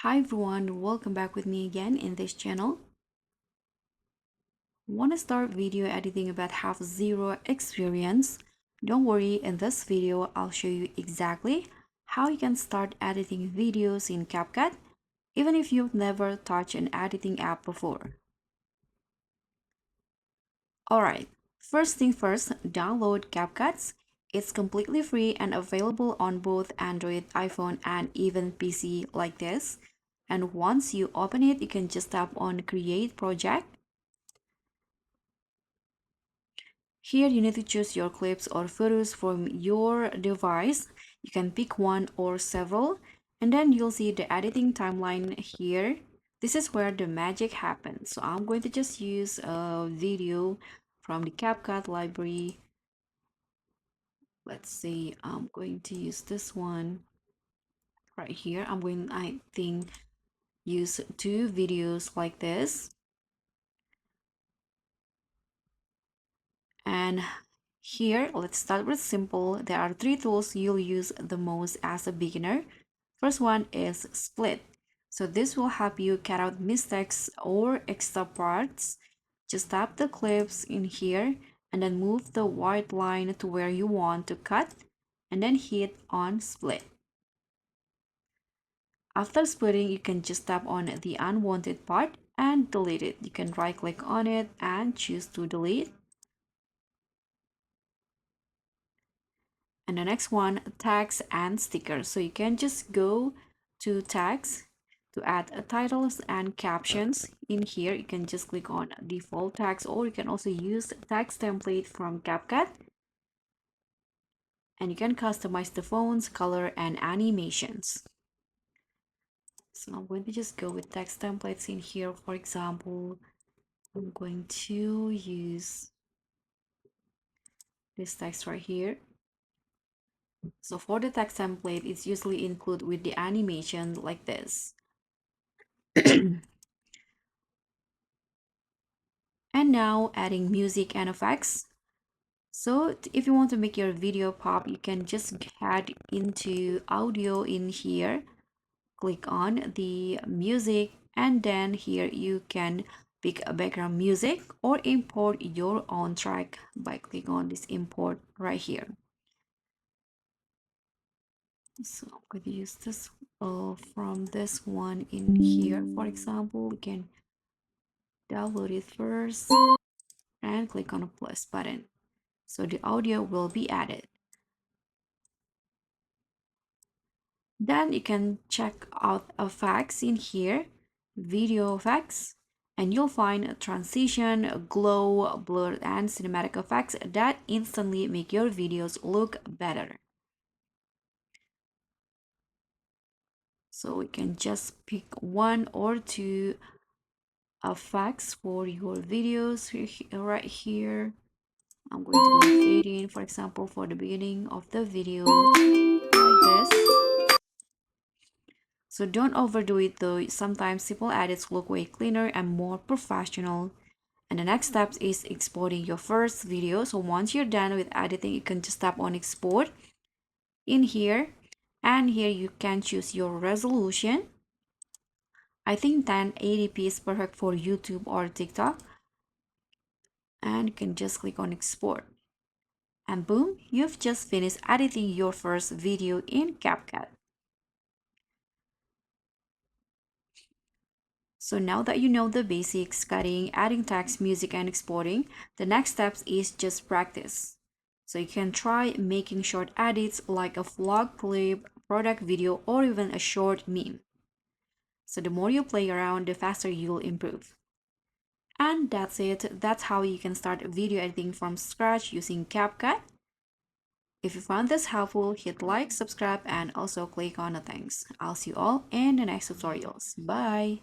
Hi everyone, welcome back with me again in this channel. Want to start video editing but have zero experience? Don't worry, in this video I'll show you exactly how you can start editing videos in CapCut even if you've never touched an editing app before. Alright, first thing first, download CapCut. It's completely free and available on both Android, iPhone, and even PC like this. And once you open it, you can just tap on Create Project. Here you need to choose your clips or photos from your device. You can pick one or several, and then you'll see the editing timeline here. This is where the magic happens. So I'm going to just use a video from the CapCut library. Let's see, I'm going to use this one right here. I think, use two videos like this. And here, let's start with simple. There are three tools you'll use the most as a beginner. First one is split. So this will help you cut out mistakes or extra parts. Just tap the clips in here and then move the white line to where you want to cut and then hit on split. After splitting, you can just tap on the unwanted part and delete it. You can right click on it and choose to delete. And the next one, tags and stickers. So you can just go to tags to add titles and captions. In here, you can just click on default tags, or you can also use tags template from CapCut. And you can customize the fonts, color, and animations. So I'm going to just go with text templates in here. For example, I'm going to use this text right here. So for the text template, it's usually included with the animation like this. And now adding music and effects. So if you want to make your video pop, you can just add into audio in here. Click on the music, and then here you can pick a background music or import your own track by clicking on this import right here. So I'm going to use this from this one in here. For example, we can download it first and click on the plus button. So the audio will be added. Then you can check out effects in here, video effects, and you'll find a transition, a glow, blur, and cinematic effects that instantly make your videos look better. So we can just pick one or two effects for your videos right here. I'm going to go fade in, for example, for the beginning of the video like this. So don't overdo it though. Sometimes simple edits look way cleaner and more professional. And the next step is exporting your first video. So once you're done with editing, you can just tap on export in here. And here you can choose your resolution. I think 1080p is perfect for YouTube or TikTok. And you can just click on export. And boom, you've just finished editing your first video in CapCut. So now that you know the basics, cutting, adding text, music, and exporting, the next steps is just practice. So you can try making short edits like a vlog clip, product video, or even a short meme. So the more you play around, the faster you'll improve. And that's it. That's how you can start video editing from scratch using CapCut. If you found this helpful, hit like, subscribe, and also click on the thanks. I'll see you all in the next tutorials. Bye!